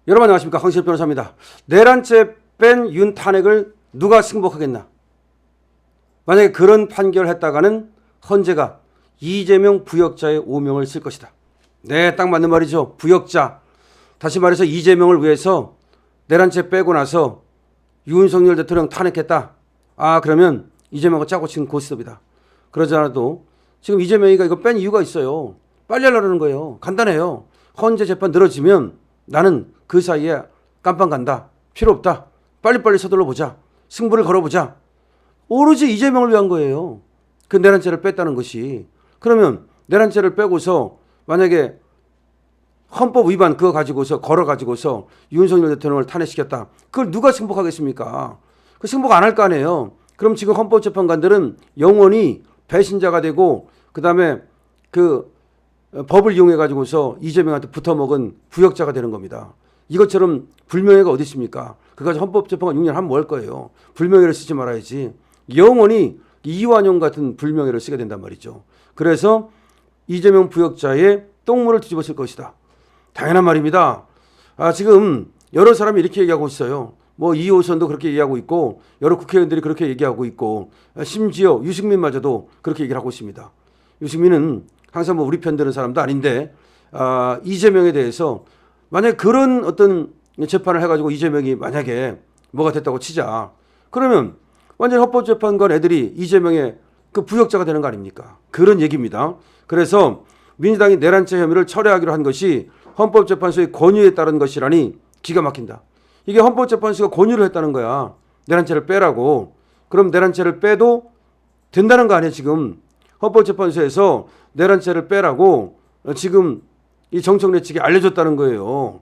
여러분 안녕하십니까, 황실 변호사입니다. 내란죄 뺀 윤 탄핵을 누가 승복하겠나? 만약에 그런 판결을 했다가는 헌재가 이재명 부역자의 오명을 쓸 것이다. 네, 딱 맞는 말이죠. 부역자. 다시 말해서 이재명을 위해서 내란죄 빼고 나서 윤석열 대통령 탄핵했다. 그러면 이재명과 짜고 치는 고스톱이다. 그러지 않아도 지금 이재명이가 이거 뺀 이유가 있어요. 빨리 하려는 거예요. 간단해요. 헌재 재판 늘어지면 나는 그 사이에 깜빵 간다. 필요 없다. 빨리빨리 서둘러 보자. 승부를 걸어보자. 오로지 이재명을 위한 거예요. 그 내란죄를 뺐다는 것이. 그러면 내란죄를 빼고서 만약에 헌법 위반 그거 가지고서 걸어가지고서 윤석열 대통령을 탄핵시켰다. 그걸 누가 승복하겠습니까? 그 승복 안 할 거 아니에요. 그럼 지금 헌법재판관들은 영원히 배신자가 되고 그다음에 그 법을 이용해 가지고서 이재명한테 붙어먹은 부역자가 되는 겁니다. 이것처럼 불명예가 어디 있습니까? 그까지 헌법재판관 6년 하면 뭐 할 거예요? 불명예를 쓰지 말아야지. 영원히 이완용 같은 불명예를 쓰게 된단 말이죠. 그래서 이재명 부역자의 똥물을 뒤집어 쓸 것이다. 당연한 말입니다. 지금 여러 사람이 이렇게 얘기하고 있어요. 뭐 이호선도 그렇게 얘기하고 있고 여러 국회의원들이 그렇게 얘기하고 있고 심지어 유승민마저도 그렇게 얘기를 하고 있습니다. 유승민은 항상 뭐 우리 편 드는 사람도 아닌데 이재명에 대해서 만약에 그런 어떤 재판을 해가지고 이재명이 만약에 뭐가 됐다고 치자. 그러면 완전 헌법재판관 애들이 이재명의 그 부역자가 되는 거 아닙니까? 그런 얘기입니다. 그래서 민주당이 내란죄 혐의를 철회하기로 한 것이 헌법재판소의 권유에 따른 것이라니 기가 막힌다. 이게 헌법재판소가 권유를 했다는 거야. 내란죄를 빼라고. 그럼 내란죄를 빼도 된다는 거 아니에요, 지금. 헌법재판소에서 내란죄를 빼라고 지금 이 정청래 측에 알려줬다는 거예요.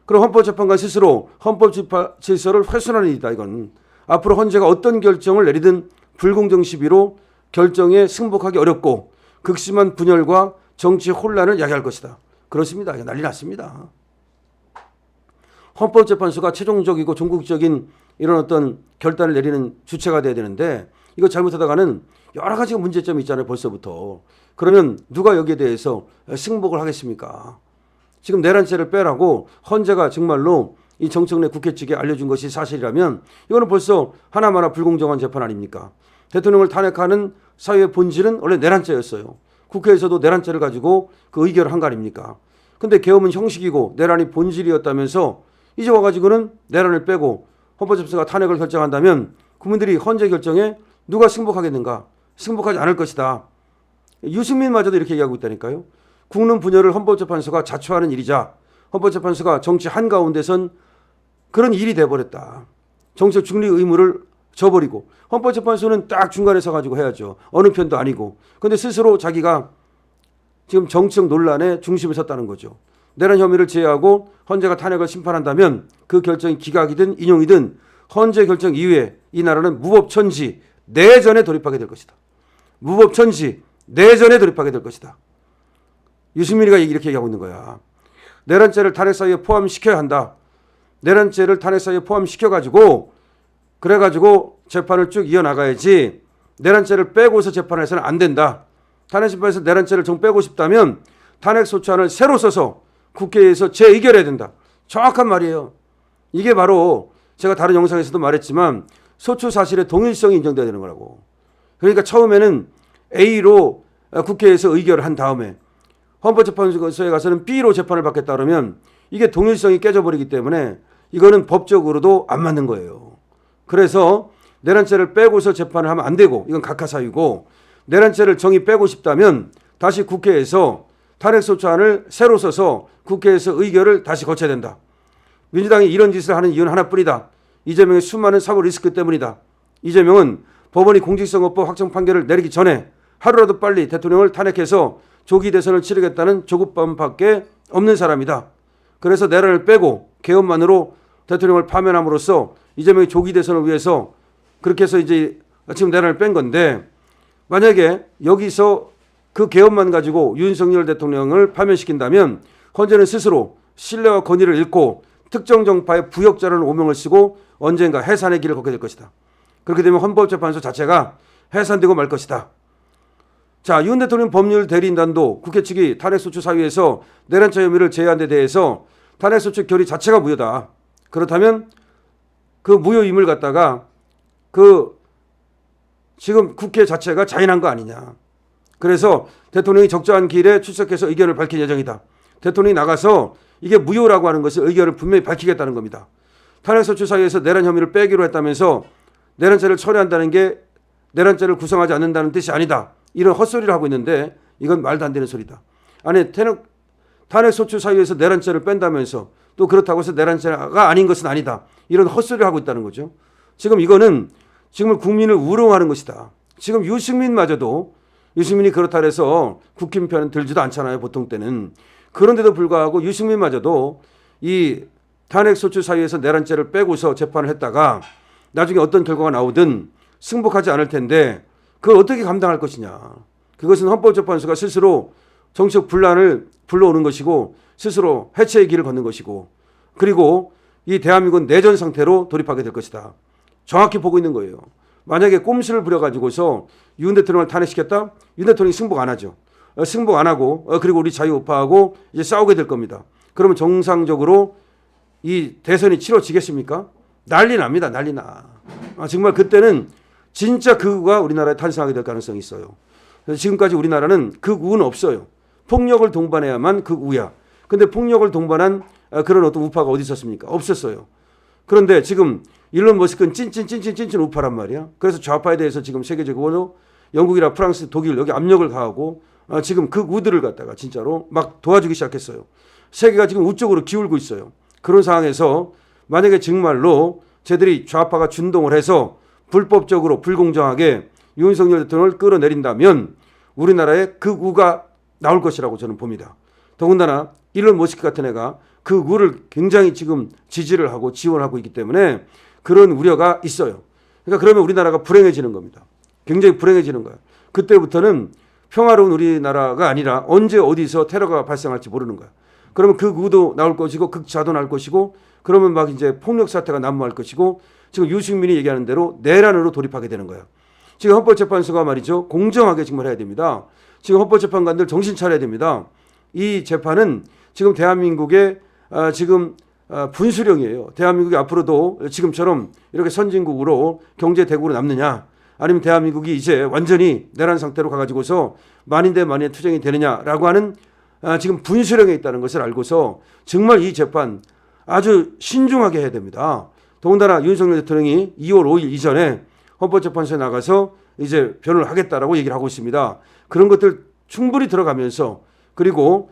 그럼 헌법재판관 스스로 헌법 질서를 훼손하는 일이다, 이건. 앞으로 헌재가 어떤 결정을 내리든 불공정 시비로 결정에 승복하기 어렵고 극심한 분열과 정치 혼란을 야기할 것이다. 그렇습니다. 난리 났습니다. 헌법재판소가 최종적이고 종국적인 이런 어떤 결단을 내리는 주체가 돼야 되는데 이거 잘못하다가는 여러 가지가 문제점이 있잖아요, 벌써부터. 그러면 누가 여기에 대해서 승복을 하겠습니까? 지금 내란죄를 빼라고 헌재가 정말로 이 정청래 국회 측에 알려준 것이 사실이라면 이거는 벌써 하나마나 불공정한 재판 아닙니까? 대통령을 탄핵하는 사유의 본질은 원래 내란죄였어요. 국회에서도 내란죄를 가지고 그 의결을 한 거 아닙니까? 근데 계엄은 형식이고 내란이 본질이었다면서 이제 와가지고는 내란을 빼고 헌법재판소가 탄핵을 결정한다면 국민들이 헌재 결정에 누가 승복하겠는가? 승복하지 않을 것이다. 유승민마저도 이렇게 얘기하고 있다니까요. 국론 분열을 헌법재판소가 자초하는 일이자 헌법재판소가 정치 한가운데선 그런 일이 돼버렸다. 정치적 중리 의무를 져버리고 헌법재판소는 딱 중간에 서가지고 해야죠. 어느 편도 아니고. 근데 스스로 자기가 지금 정치적 논란의 중심에 섰다는 거죠. 내란 혐의를 제외하고 헌재가 탄핵을 심판한다면 그 결정이 기각이든 인용이든 헌재 결정 이후에 이 나라는 무법천지 내전에 돌입하게 될 것이다. 무법천지 내전에 돌입하게 될 것이다. 유승민이가 이렇게 얘기하고 있는 거야. 내란죄를 탄핵 사유에 포함시켜야 한다. 내란죄를 탄핵 사유에 포함시켜가지고 그래가지고 재판을 쭉 이어나가야지 내란죄를 빼고서 재판해서는 안 된다. 탄핵 심판에서 내란죄를 정 빼고 싶다면 탄핵 소추안을 새로 써서 국회에서 재의결해야 된다. 정확한 말이에요. 이게 바로 제가 다른 영상에서도 말했지만 소추 사실의 동일성이 인정돼야 되는 거라고. 그러니까 처음에는 A로 국회에서 의결을 한 다음에 헌법재판소에 가서는 B로 재판을 받겠다 그러면 이게 동일성이 깨져버리기 때문에 이거는 법적으로도 안 맞는 거예요. 그래서 내란죄를 빼고서 재판을 하면 안 되고 이건 각하사유고 내란죄를 정의 빼고 싶다면 다시 국회에서 탄핵소추안을 새로 써서 국회에서 의결을 다시 거쳐야 된다. 민주당이 이런 짓을 하는 이유는 하나뿐이다. 이재명의 수많은 사법 리스크 때문이다. 이재명은 법원이 공직선거법 확정 판결을 내리기 전에 하루라도 빨리 대통령을 탄핵해서 조기 대선을 치르겠다는 조급함밖에 없는 사람이다. 그래서 내란을 빼고 계엄만으로 대통령을 파면함으로써 이재명의 조기 대선을 위해서 그렇게 해서 이제 지금 내란을 뺀 건데 만약에 여기서 그 계엄만 가지고 윤석열 대통령을 파면시킨다면 헌재는 스스로 신뢰와 권위를 잃고 특정 정파의 부역자라는 오명을 쓰고 언젠가 해산의 길을 걷게 될 것이다. 그렇게 되면 헌법재판소 자체가 해산되고 말 것이다. 자, 윤 대통령 법률 대리인단도 국회 측이 탄핵소추 사유에서 내란죄 혐의를 제외한 데 대해서 탄핵소추 결의 자체가 무효다. 그렇다면 그 무효임을 갖다가 지금 국회 자체가 자인한 거 아니냐. 그래서 대통령이 적절한 기일에 출석해서 의견을 밝힐 예정이다. 대통령이 나가서 이게 무효라고 하는 것을 의견을 분명히 밝히겠다는 겁니다. 탄핵소추 사유에서 내란 혐의를 빼기로 했다면서 내란죄를 처리한다는 게 내란죄를 구성하지 않는다는 뜻이 아니다. 이런 헛소리를 하고 있는데 이건 말도 안 되는 소리다. 아니 탄핵소추 사유에서 내란죄를 뺀다면서 또 그렇다고 해서 내란죄가 아닌 것은 아니다. 이런 헛소리를 하고 있다는 거죠. 지금 이거는 지금 국민을 우롱하는 것이다. 지금 유승민이 그렇다 해서 국힘 편은 들지도 않잖아요. 보통 때는. 그런데도 불구하고 유승민마저도 이 탄핵소추 사유에서 내란죄를 빼고서 재판을 했다가 나중에 어떤 결과가 나오든 승복하지 않을 텐데 그걸 어떻게 감당할 것이냐. 그것은 헌법재판소가 스스로 정치적 분란을 불러오는 것이고 스스로 해체의 길을 걷는 것이고 그리고 이 대한민국은 내전 상태로 돌입하게 될 것이다. 정확히 보고 있는 거예요. 만약에 꼼수를 부려가지고서 윤 대통령을 탄핵시켰다? 윤 대통령이 승복 안 하죠. 승복 안 하고 그리고 우리 자유우파하고 이제 싸우게 될 겁니다. 그러면 정상적으로 이 대선이 치러지겠습니까? 난리 납니다. 난리 나. 정말 그때는 진짜 극우가 우리나라에 탄생하게 될 가능성이 있어요. 지금까지 우리나라는 극우는 없어요. 폭력을 동반해야만 극우야. 근데 폭력을 동반한 그런 어떤 우파가 어디 있었습니까? 없었어요. 그런데 지금 일론 머스크는 찐찐 우파란 말이야. 그래서 좌파에 대해서 지금 세계적으로 영국이나 프랑스, 독일 여기 압력을 가하고 지금 극우들을 갖다가 진짜로 막 도와주기 시작했어요. 세계가 지금 우쪽으로 기울고 있어요. 그런 상황에서 만약에 정말로 쟤들이 좌파가 준동을 해서 불법적으로 불공정하게 윤석열 대통령을 끌어내린다면 우리나라에 극우가 나올 것이라고 저는 봅니다. 더군다나 일론 머스크 같은 애가 극우를 굉장히 지금 지지를 하고 지원하고 있기 때문에 그런 우려가 있어요. 그러니까 그러면 우리나라가 불행해지는 겁니다. 굉장히 불행해지는 거예요. 그때부터는 평화로운 우리나라가 아니라 언제 어디서 테러가 발생할지 모르는 거야. 그러면 극우도 나올 것이고 극좌도 나올 것이고 그러면 막 이제 폭력 사태가 난무할 것이고 지금 유승민이 얘기하는 대로 내란으로 돌입하게 되는 거야. 지금 헌법재판소가 말이죠. 공정하게 정말 해야 됩니다. 지금 헌법재판관들 정신 차려야 됩니다. 이 재판은 지금 대한민국의 지금 분수령이에요. 대한민국이 앞으로도 지금처럼 이렇게 선진국으로 경제 대국으로 남느냐 아니면 대한민국이 이제 완전히 내란 상태로 가가지고서 만인 대 만인의 투쟁이 되느냐라고 하는 지금 분수령에 있다는 것을 알고서 정말 이 재판 아주 신중하게 해야 됩니다. 더군다나 윤석열 대통령이 2월 5일 이전에 헌법재판소에 나가서 이제 변호를 하겠다라고 얘기를 하고 있습니다. 그런 것들 충분히 들어가면서 그리고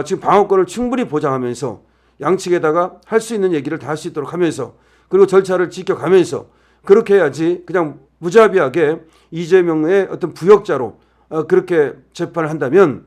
지금 방어권을 충분히 보장하면서 양측에다가 할 수 있는 얘기를 다 할 수 있도록 하면서 그리고 절차를 지켜가면서 그렇게 해야지 그냥 무자비하게 이재명의 어떤 부역자로 그렇게 재판을 한다면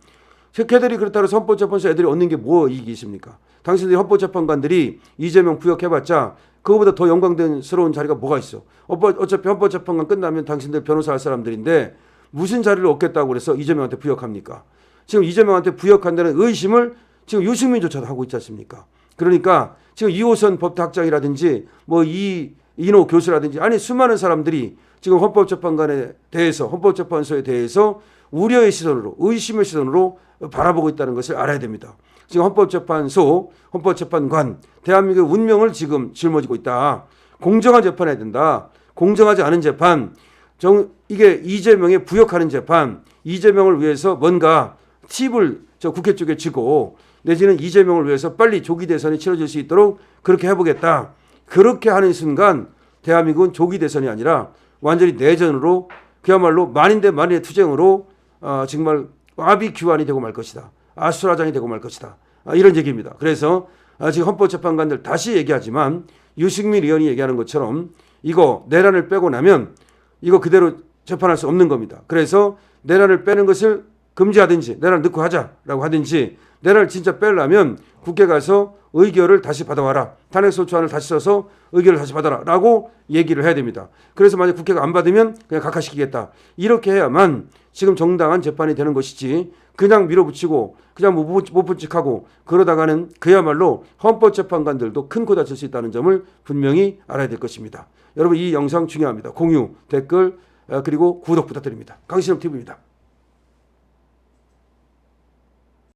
걔들이 그렇다고 해서 헌법재판소 애들이 얻는 게 뭐 이익이 있습니까? 당신들이 헌법재판관들이 이재명 부역해봤자 그거보다 더 영광스러운 자리가 뭐가 있어? 어차피 헌법재판관 끝나면 당신들 변호사 할 사람들인데 무슨 자리를 얻겠다고 그래서 이재명한테 부역합니까? 지금 이재명한테 부역한다는 의심을 지금 유승민조차도 하고 있지 않습니까? 그러니까 지금 이호선 법학장이라든지 뭐 이인호 교수라든지 아니 수많은 사람들이 지금 헌법재판관에 대해서 헌법재판소에 대해서 우려의 시선으로 의심의 시선으로 바라보고 있다는 것을 알아야 됩니다. 지금 헌법재판소, 헌법재판관, 대한민국의 운명을 지금 짊어지고 있다. 공정한 재판해야 된다. 공정하지 않은 재판, 이게 이재명에 부역하는 재판, 이재명을 위해서 뭔가 팁을 저 국회 쪽에 쥐고 내지는 이재명을 위해서 빨리 조기 대선이 치러질 수 있도록 그렇게 해보겠다. 그렇게 하는 순간 대한민국은 조기 대선이 아니라 완전히 내전으로 그야말로 만인 대 만인의 투쟁으로 정말 아비규환이 되고 말 것이다. 아수라장이 되고 말 것이다. 이런 얘기입니다. 그래서 지금 헌법재판관들 다시 얘기하지만 유승민 의원이 얘기하는 것처럼 이거 내란을 빼고 나면 이거 그대로 재판할 수 없는 겁니다. 그래서 내란을 빼는 것을 금지하든지 내란을 넣고 하자라고 하든지 내란을 진짜 빼려면 국회 가서 의결을 다시 받아와라. 탄핵소추안을 다시 써서 의결을 다시 받아라 라고 얘기를 해야 됩니다. 그래서 만약 국회가 안 받으면 그냥 각하시키겠다. 이렇게 해야만 지금 정당한 재판이 되는 것이지 그냥 밀어붙이고 그냥 못 붙직하고 그러다가는 그야말로 헌법재판관들도 큰 코 다칠 수 있다는 점을 분명히 알아야 될 것입니다. 여러분 이 영상 중요합니다. 공유, 댓글 그리고 구독 부탁드립니다. 강신업 TV입니다.